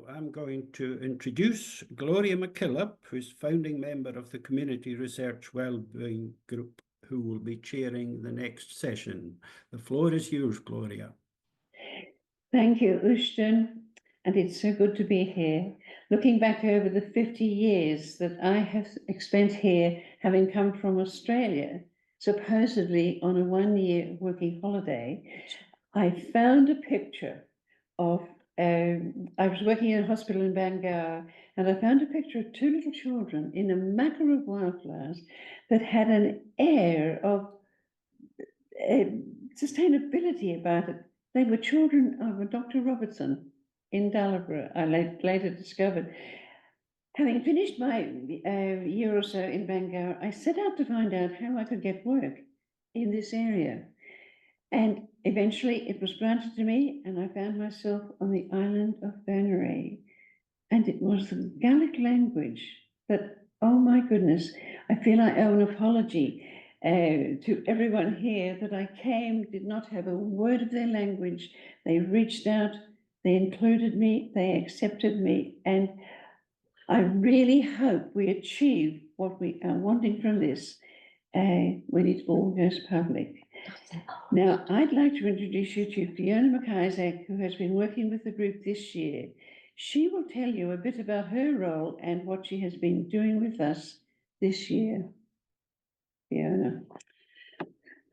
I'm going to introduce Gloria MacIsaac, who's founding member of the Community Research Wellbeing Group, who will be chairing the next session. The floor is yours, Gloria. Thank you, Uist, and it's so good to be here. Looking back over the 50 years that I have spent here, having come from Australia, supposedly on a one-year working holiday, I found a picture of, I was working in a hospital in Bangor, and I found a picture of two little children in a macca of wildflowers that had an air of sustainability about it. They were children of a Dr. Robertson in Dalborough, I later discovered. Having finished my year or so in Bangor, I set out to find out how I could get work in this area. And eventually it was granted to me, and I found myself on the island of Berneray. And it was the Gaelic language that, oh my goodness, I feel I owe an apology to everyone here that I came, did not have a word of their language. They reached out, they included me, they accepted me, and I really hope we achieve what we are wanting from this when it all goes public. Now, I'd like to introduce you to Fiona MacIsaac, who has been working with the group this year. She will tell you a bit about her role and what she has been doing with us this year. Fiona.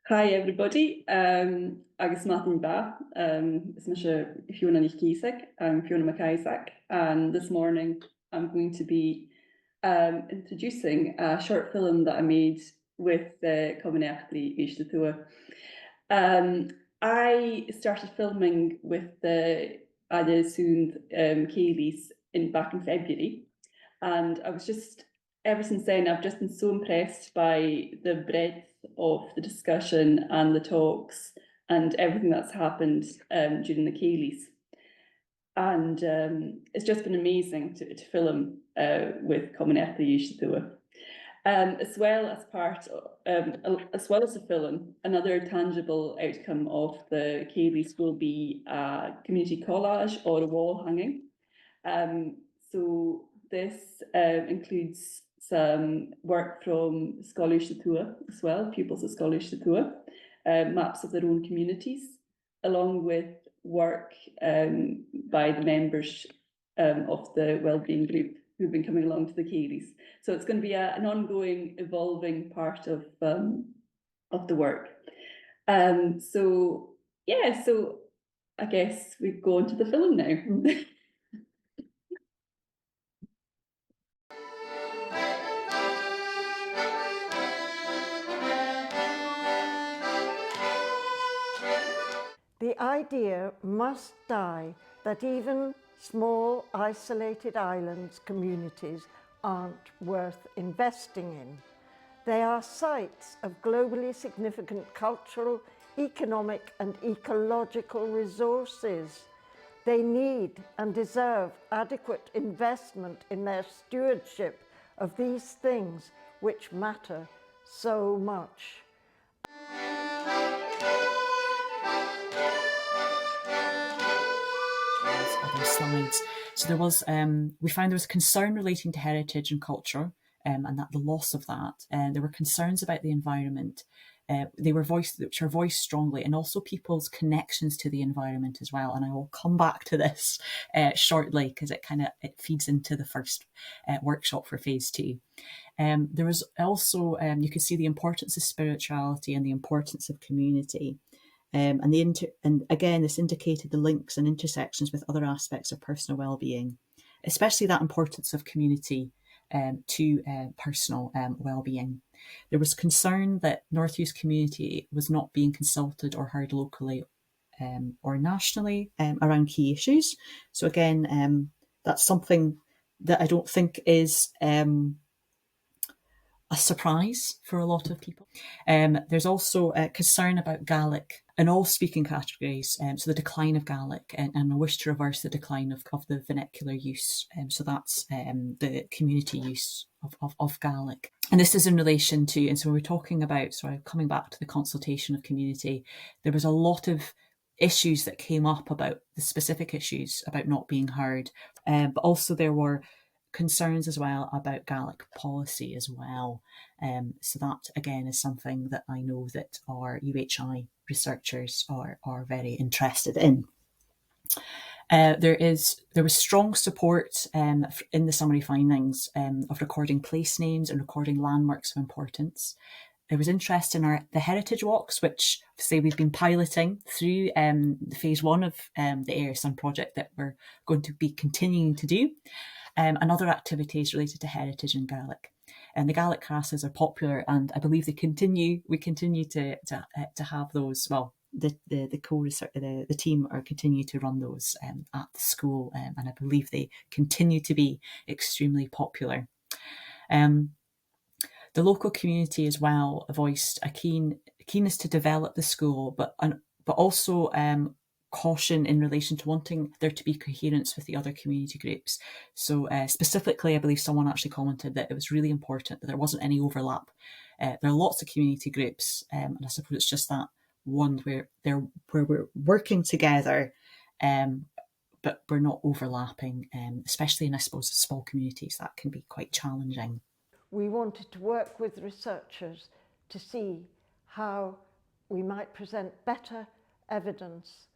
Hi everybody, agus Mathan Ba, is Fiona MacIsaac. I'm Fiona MacIsaac, and this morning I'm going to be introducing a short film that I made with the Comann Uist. I started filming with the Ada Soon Cafés back in February, and I was just, ever since then, I've just been so impressed by the breadth of the discussion and the talks and everything that's happened during the Cafés. And it's just been amazing to film with Comann Uist. As well as the film, another tangible outcome of the Cafés will be a community collage or a wall hanging. So this includes some work from Scholars Tuath as well, pupils of Scholars Tuath, maps of their own communities, along with work by the members of the Wellbeing Group who've been coming along to the Cafés. So it's going to be an ongoing, evolving part of the work. So I guess we go on to the film now. The idea must die that even small, isolated islands communities aren't worth investing in. They are sites of globally significant cultural, economic and ecological resources. They need and deserve adequate investment in their stewardship of these things which matter so much. Other slides. So there was, we found there was concern relating to heritage and culture, and that the loss of that. There were concerns about the environment. They were which are voiced strongly, and also people's connections to the environment as well. And I will come back to this shortly because it feeds into the first workshop for phase 2. There was also, you could see the importance of spirituality and the importance of community. And again, this indicated the links and intersections with other aspects of personal well-being, especially that importance of community to personal well-being. There was concern that North Uist community was not being consulted or heard locally or nationally around key issues. So again, that's something that I don't think is a surprise for a lot of people. There's also a concern about Gaelic in all speaking categories, so the decline of Gaelic and a wish to reverse the decline of the vernacular use. So that's the community use of Gaelic. And this is in relation to, and so we're talking about, sorry, coming back to the consultation of community, there was a lot of issues that came up about the specific issues about not being heard. But also there were concerns as well about Gaelic policy as well. So that again is something that I know that our UHI researchers are very interested in. There was strong support in the summary findings of recording place names and recording landmarks of importance. There was interest in the heritage walks, which obviously we've been piloting through the phase 1 of the Air Sun project that we're going to be continuing to do, and other activities related to heritage and Gaelic. And the Gaelic classes are popular, and I believe we continue to have those. Well, the team are continue to run those at the school, and I believe they continue to be extremely popular. The local community as well voiced a keenness to develop the school, but also caution in relation to wanting there to be coherence with the other community groups. So specifically, I believe someone actually commented that it was really important that there wasn't any overlap. There are lots of community groups, and I suppose it's just that one where we're working together, but we're not overlapping, especially in, I suppose, small communities. That can be quite challenging. We wanted to work with researchers to see how we might present better evidence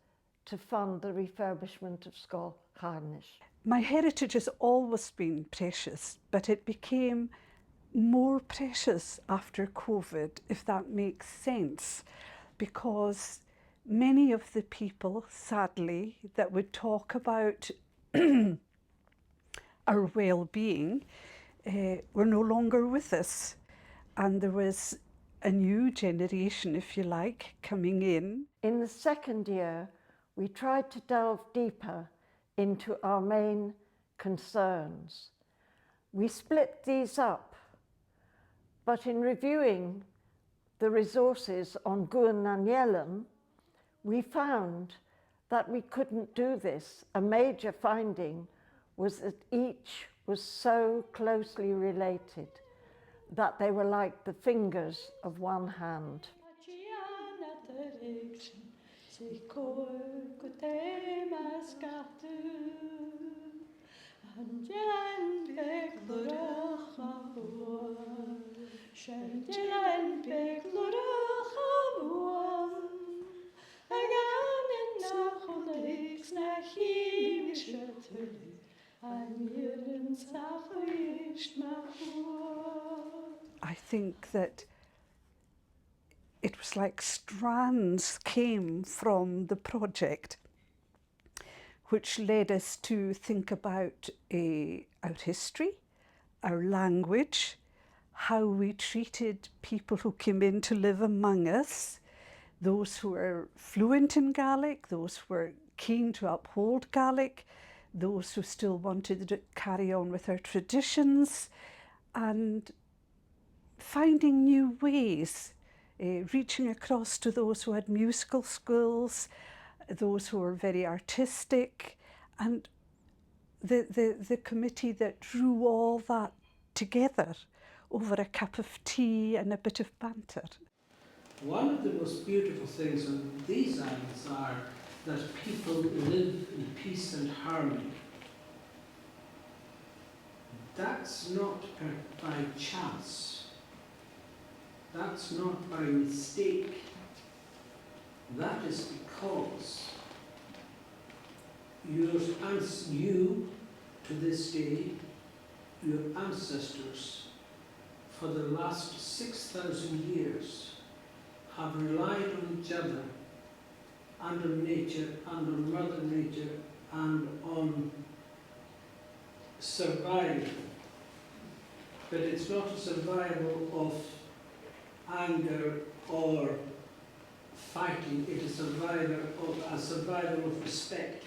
to fund the refurbishment of Scoil Charnish. My heritage has always been precious, but it became more precious after COVID, if that makes sense, because many of the people, sadly, that would talk about our well-being were no longer with us. And there was a new generation, if you like, coming in. In the second year, we tried to delve deeper into our main concerns. We split these up, but in reviewing the resources on Guthan and Yellon, we found that we couldn't do this. A major finding was that each was so closely related that they were like the fingers of one hand. I think that it was like strands came from the project, which led us to think about our history, our language, how we treated people who came in to live among us, those who were fluent in Gaelic, those who were keen to uphold Gaelic, those who still wanted to carry on with our traditions, and finding new ways, reaching across to those who had musical skills, those who were very artistic, and the committee that drew all that together over a cup of tea and a bit of banter. One of the most beautiful things on these islands are that people live in peace and harmony. That's not by chance. That's not by mistake. That is because you, to this day, your ancestors, for the last 6,000 years, have relied on each other and on nature and on Mother Nature and on survival. But it's not a survival of anger or fighting, it is a survival of respect.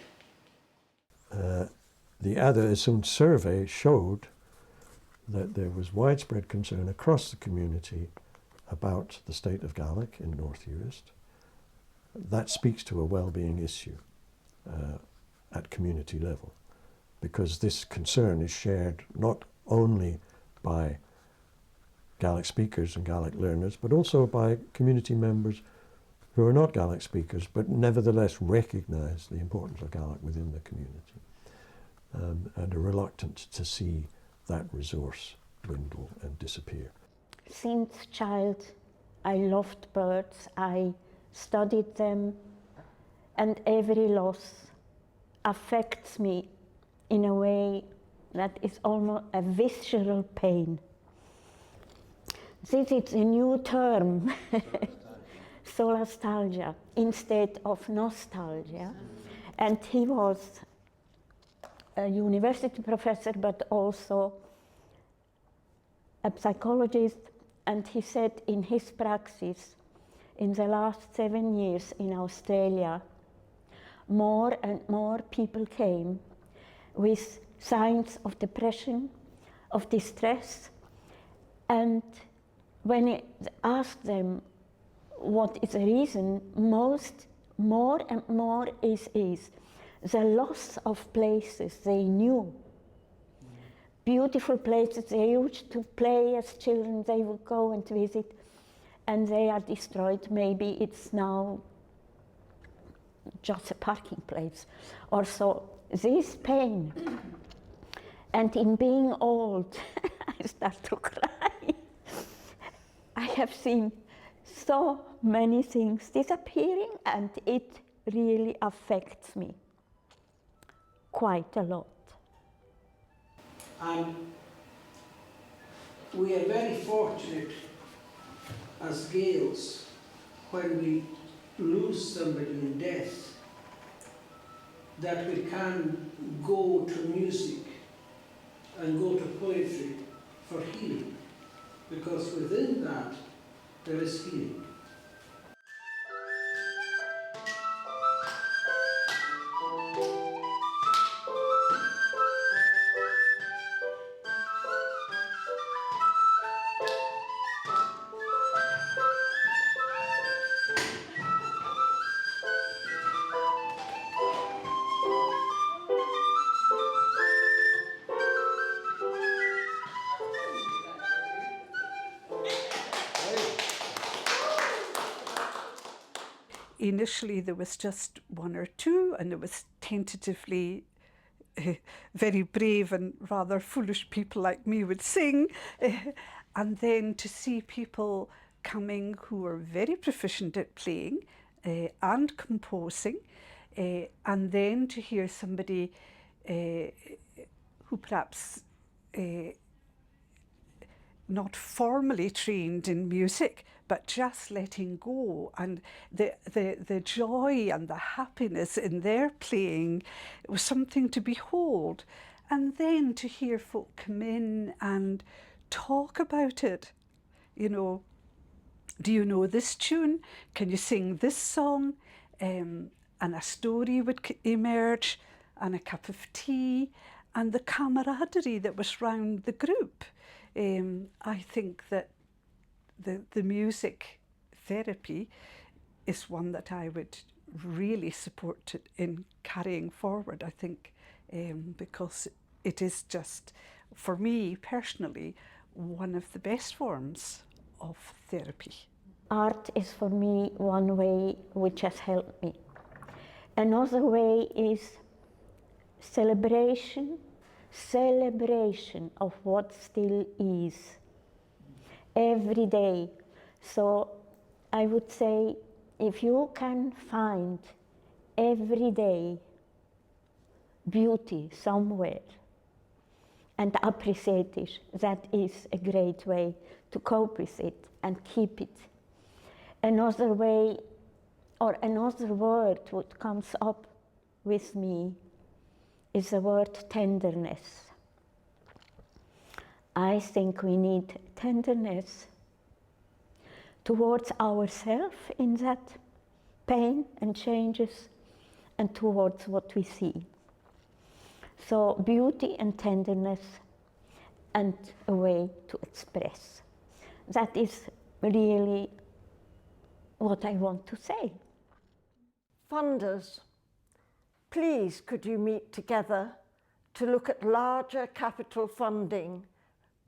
The Ada Isund survey showed that there was widespread concern across the community about the state of Gaelic in North Uist. That speaks to a well-being issue at community level, because this concern is shared not only by Gaelic speakers and Gaelic learners, but also by community members who are not Gaelic speakers, but nevertheless recognise the importance of Gaelic within the community, and are reluctant to see that resource dwindle and disappear. Since child, I loved birds, I studied them, and every loss affects me in a way that is almost a visceral pain. This is a new term, solastalgia, instead of nostalgia. And he was a university professor, but also a psychologist, and he said in his praxis, in the last 7 years in Australia, more and more people came with signs of depression, of distress, and when he asked them what is the reason, more and more is the loss of places they knew. Beautiful places they used to play as children, they would go and visit, and they are destroyed. Maybe it's now just a parking place or so. This pain, and in being old, I start to cry. I have seen so many things disappearing, and it really affects me quite a lot. And we are very fortunate as Gaels when we lose somebody in death that we can go to music and go to poetry for healing, because within that there is healing. Initially there was just one or two, and it was tentatively very brave and rather foolish people like me would sing, and then to see people coming who were very proficient at playing and composing, and then to hear somebody who perhaps not formally trained in music, but just letting go, and the joy and the happiness in their playing, it was something to behold. And then to hear folk come in and talk about it. You know, do you know this tune? Can you sing this song? And a story would emerge, and a cup of tea, and the camaraderie that was round the group. I think that the music therapy is one that I would really support in carrying forward, I think, because it is just, for me personally, one of the best forms of therapy. Art is for me one way which has helped me. Another way is celebration of what still is every day. So I would say, if you can find every day beauty somewhere and appreciate it, that is a great way to cope with it and keep it. Another way, or another word what comes up with me is the word tenderness. I think we need tenderness towards ourselves in that pain and changes, and towards what we see. So beauty and tenderness, and a way to express. That is really what I want to say. Funders, please could you meet together to look at larger capital funding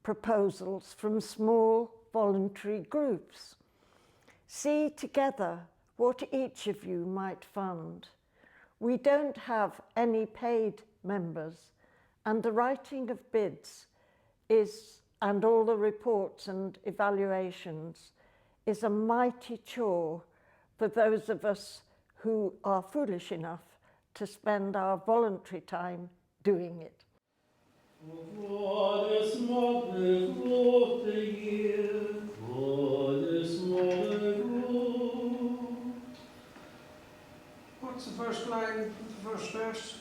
proposals from small voluntary groups. See together what each of you might fund. We don't have any paid members, and the writing of bids and all the reports and evaluations is a mighty chore for those of us who are foolish enough to spend our voluntary time doing it. What's the first line, the first verse?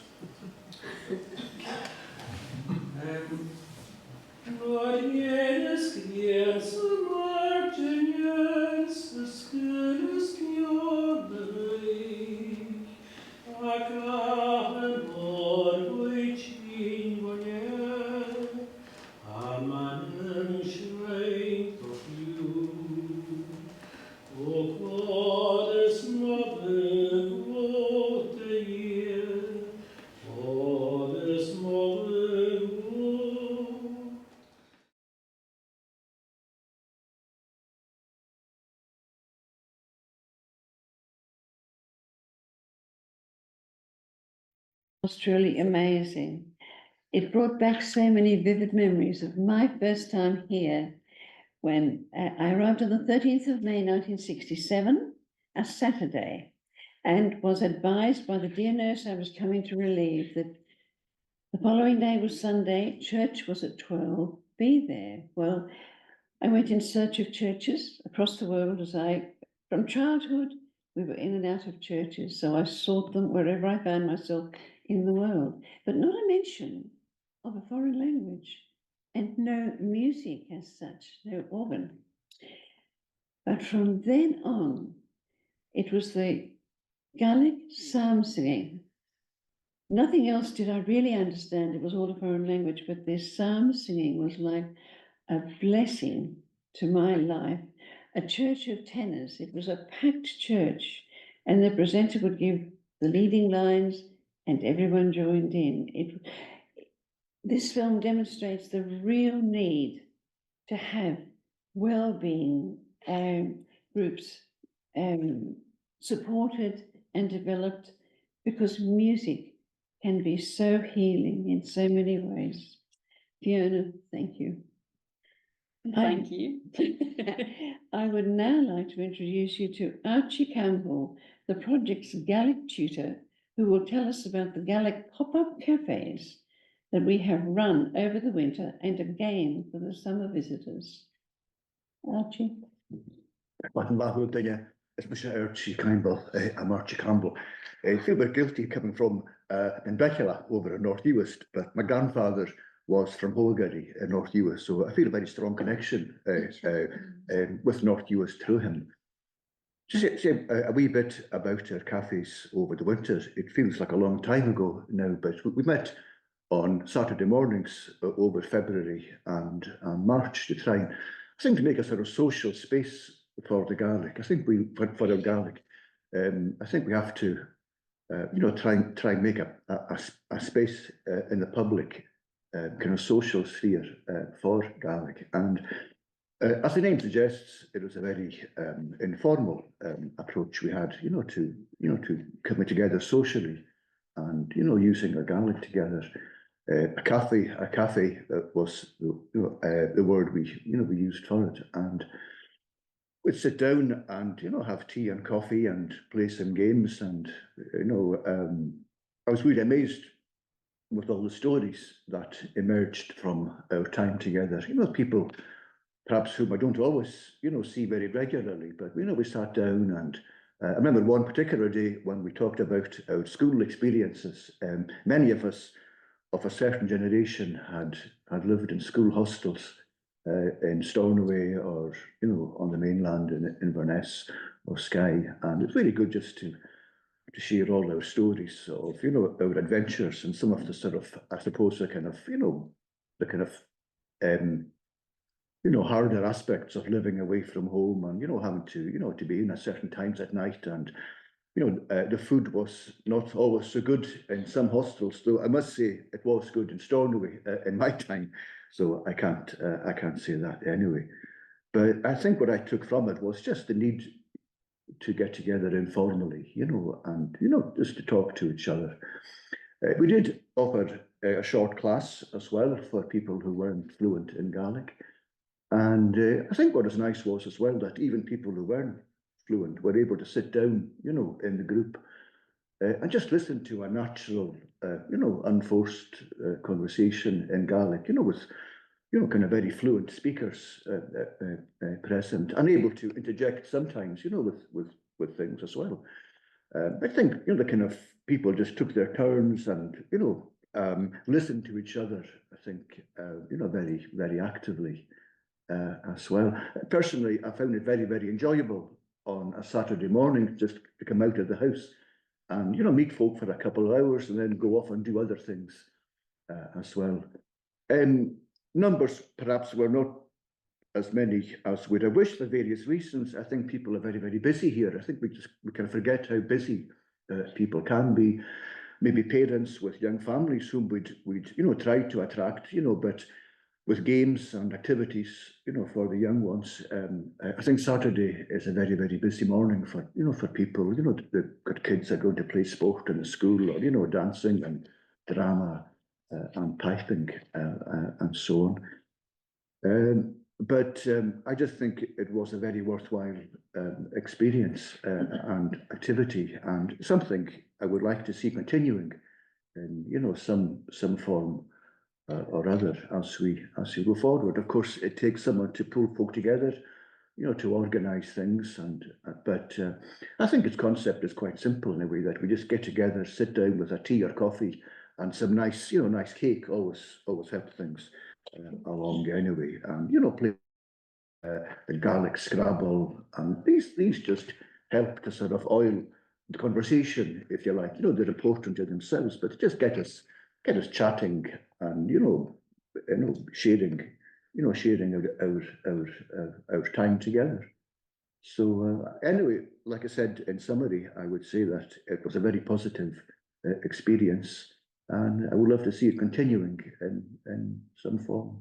Was truly amazing. It brought back so many vivid memories of my first time here when I arrived on the 13th of May 1967, a Saturday, and was advised by the dear nurse I was coming to relieve that the following day was Sunday, church was at 12, be there. Well, I went in search of churches across the world from childhood, we were in and out of churches, so I sought them wherever I found myself in the world, but not a mention of a foreign language and no music as such, no organ. But from then on, it was the Gaelic psalm singing. Nothing else did I really understand. It was all a foreign language, but this psalm singing was like a blessing to my life. A church of tenors. It was a packed church, and the presenter would give the leading lines, and everyone joined in. This film demonstrates the real need to have well-being groups supported and developed, because music can be so healing in so many ways. Fiona, thank you. Thank you. I would now like to introduce you to Archie Campbell, the project's Gaelic tutor, who will tell us about the Gaelic pop-up cafés that we have run over the winter and again for the summer visitors. Archie. It's Mr. Archie Campbell. I'm Archie Campbell. I feel a bit guilty coming from Benbecula over in North Uist, but my grandfather was from Holgary in North Uist, so I feel a very strong connection with North Uist through him. Just say a wee bit about our cafes over the winter. It feels like a long time ago now, but we met on Saturday mornings over February and March to try and to make a sort of social space for the Gaelic. I think for our Gaelic, I think we have to, try and make a space in the public kind of social sphere for Gaelic. And as the name suggests, it was a very informal approach we had, to coming together socially and using our Gaelic together. A cafe was the word we used for it, and we'd sit down and have tea and coffee and play some games, and I was really amazed with all the stories that emerged from our time together. People perhaps whom I don't always see very regularly, but we sat down, and I remember one particular day when we talked about our school experiences. Many of us of a certain generation had lived in school hostels in Stornoway or on the mainland in Inverness or Skye, and it's really good just to share all our stories of our adventures and some of the sort of, I suppose, the kind of harder aspects of living away from home and having to be in at certain times at night, and the food was not always so good in some hostels, though I must say it was good in Stornoway in my time, so I can't say that anyway. But I think what I took from it was just the need to get together informally, you know, and, you know, just to talk to each other. We did offer a short class as well for people who weren't fluent in Gaelic. And I think what was nice was as well that even people who weren't fluent were able to sit down, you know, in the group and just listen to a natural, you know, unforced conversation in Gaelic, you know, with, you know, kind of very fluent speakers present, and able to interject sometimes, you know, with things as well. I think, you know, the kind of people just took their turns and, you know, listened to each other, I think, you know, very, very actively as well. Personally, I found it very, very enjoyable on a Saturday morning just to come out of the house and, you know, meet folk for a couple of hours and then go off and do other things as well. Numbers perhaps were not as many as we'd have wished for various reasons. I think people are very, very busy here. I think we kind of forget how busy people can be. Maybe parents with young families whom we'd you know, try to attract, you know, but with games and activities, you know, for the young ones. I think Saturday is a very, very busy morning for, you know, for people, you know, they've got kids that are going to play sport in the school, or, you know, dancing and drama and piping and so on. But I just think it was a very worthwhile experience and activity, and something I would like to see continuing in, you know, some form or other as we go forward. Of course, it takes someone to pull folk together, you know, to organise things, and but I think its concept is quite simple in a way, that we just get together, sit down with a tea or coffee, and some nice, you know, nice cake always help things along anyway, and, you know, play the Gaelic Scrabble, and these just help to sort of oil the conversation, if you like. You know, they're important to themselves, but just get us chatting and, you know, sharing our time together. So anyway, like I said, in summary, I would say that it was a very positive experience, and I would love to see it continuing in some form.